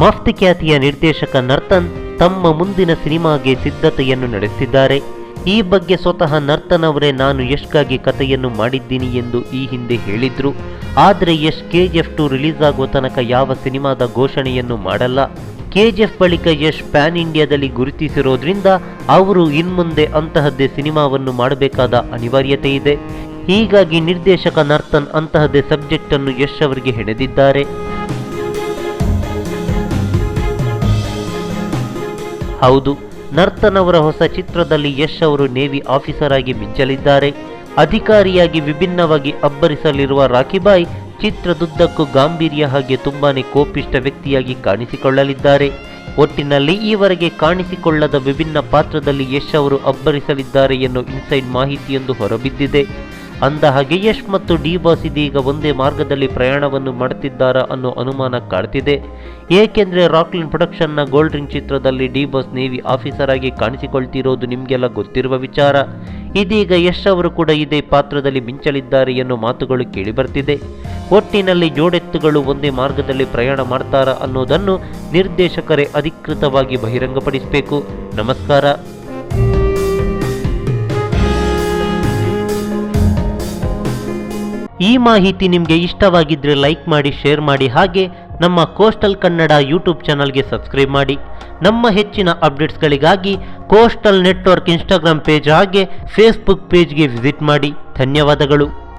ಮಫ್ತ್ ಖ್ಯಾತಿಯ ನಿರ್ದೇಶಕ ನರ್ತನ್ ತಮ್ಮ ಮುಂದಿನ ಸಿನಿಮಾಗೆ ಸಿದ್ಧತೆಯನ್ನು ನಡೆಸಿದ್ದಾರೆ. ಈ ಬಗ್ಗೆ ಸ್ವತಃ ನರ್ತನ್ ಅವರೇ ನಾನು ಯಶ್ಗಾಗಿ ಕಥೆಯನ್ನು ಮಾಡಿದ್ದೀನಿ ಎಂದು ಈ ಹಿಂದೆ ಹೇಳಿದ್ರು. ಆದರೆ ಯಶ್ KGF 2 ರಿಲೀಸ್ ಆಗುವ ತನಕ ಯಾವ ಸಿನಿಮಾದ ಘೋಷಣೆಯನ್ನು ಮಾಡಲ್ಲ. KGF ಬಳಿಕ ಯಶ್ ಪ್ಯಾನ್ ಇಂಡಿಯಾದಲ್ಲಿ ಗುರುತಿಸಿರೋದ್ರಿಂದ ಅವರು ಇನ್ಮುಂದೆ ಅಂತಹದ್ದೇ ಸಿನಿಮಾವನ್ನು ಮಾಡಬೇಕಾದ ಅನಿವಾರ್ಯತೆ ಇದೆ. ಹೀಗಾಗಿ ನಿರ್ದೇಶಕ ನರ್ತನ್ ಅಂತಹದ್ದೇ ಸಬ್ಜೆಕ್ಟ್ ಅನ್ನು ಯಶ್ ಅವರಿಗೆ ಹೆಣೆದಿದ್ದಾರೆ. ಹೌದು, ನರ್ತನ್ ಅವರ ಹೊಸ ಚಿತ್ರದಲ್ಲಿ ಯಶ್ ಅವರು ನೇವಿ ಆಫೀಸರ್ ಆಗಿ ಮಿಂಚಲಿದ್ದಾರೆ. ಅಧಿಕಾರಿಯಾಗಿ ವಿಭಿನ್ನವಾಗಿ ಅಬ್ಬರಿಸಲಿರುವ ರಾಖಿಬಾಯ್ ಚಿತ್ರದುದ್ದಕ್ಕೂ ಗಾಂಭೀರ್ಯ ಹಾಗೆ ತುಂಬಾನೇ ಕೋಪಿಷ್ಟ ವ್ಯಕ್ತಿಯಾಗಿ ಕಾಣಿಸಿಕೊಳ್ಳಲಿದ್ದಾರೆ. ಒಟ್ಟಿನಲ್ಲಿ ಈವರೆಗೆ ಕಾಣಿಸಿಕೊಳ್ಳದ ವಿಭಿನ್ನ ಪಾತ್ರದಲ್ಲಿ ಯಶ್ ಅವರು ಅಬ್ಬರಿಸಲಿದ್ದಾರೆ ಎನ್ನುವ ಇನ್ಸೈಡ್ ಮಾಹಿತಿಯೊಂದು ಹೊರಬಿದ್ದಿದೆ. ಅಂದಹಾಗೆ ಯಶ್ ಮತ್ತು ಡಿ ಬಾಸ್ ಇದೀಗ ಒಂದೇ ಮಾರ್ಗದಲ್ಲಿ ಪ್ರಯಾಣವನ್ನು ಮಾಡುತ್ತಿದ್ದಾರಾ ಅನ್ನೋ ಅನುಮಾನ ಕಾಡ್ತಿದೆ. ಏಕೆಂದರೆ ರಾಕ್ಲೈನ್ ಪ್ರೊಡಕ್ಷನ್ನ ಗೋಲ್ಡ್ ರಿಂಗ್ ಚಿತ್ರದಲ್ಲಿ ಡಿ ಬಾಸ್ ನೇವಿ ಆಫೀಸರ್ ಆಗಿ ಕಾಣಿಸಿಕೊಳ್ತಿರೋದು ನಿಮಗೆಲ್ಲ ಗೊತ್ತಿರುವ ವಿಚಾರ. ಇದೀಗ ಯಶ್ ಅವರು ಕೂಡ ಇದೇ ಪಾತ್ರದಲ್ಲಿ ಮಿಂಚಲಿದ್ದಾರೆ ಎನ್ನುವ ಮಾತುಗಳು ಕೇಳಿಬರ್ತಿದೆ. ಒಟ್ಟಿನಲ್ಲಿ ಜೋಡೆತ್ತುಗಳು ಒಂದೇ ಮಾರ್ಗದಲ್ಲಿ ಪ್ರಯಾಣ ಮಾಡ್ತಾರಾ ಅನ್ನೋದನ್ನು ನಿರ್ದೇಶಕರೇ ಅಧಿಕೃತವಾಗಿ ಬಹಿರಂಗಪಡಿಸಬೇಕು. ನಮಸ್ಕಾರ. ಈ ಮಾಹಿತಿ ನಿಮಗೆ ಇಷ್ಟವಾಗಿದ್ದರೆ ಲೈಕ್ ಮಾಡಿ, ಶೇರ್ ಮಾಡಿ, ಹಾಗೆ ನಮ್ಮ ಕೋಸ್ಟಲ್ ಕನ್ನಡ ಯೂಟ್ಯೂಬ್ ಚಾನಲ್ಗೆ ಸಬ್ಸ್ಕ್ರೈಬ್ ಮಾಡಿ. ನಮ್ಮ ಹೆಚ್ಚಿನ ಅಪ್ಡೇಟ್ಸ್ಗಳಿಗಾಗಿ ಕೋಸ್ಟಲ್ ನೆಟ್ವರ್ಕ್ ಇನ್ಸ್ಟಾಗ್ರಾಮ್ ಪೇಜ್ ಹಾಗೆ ಫೇಸ್ಬುಕ್ ಪೇಜ್ಗೆ ವಿಸಿಟ್ ಮಾಡಿ. ಧನ್ಯವಾದಗಳು.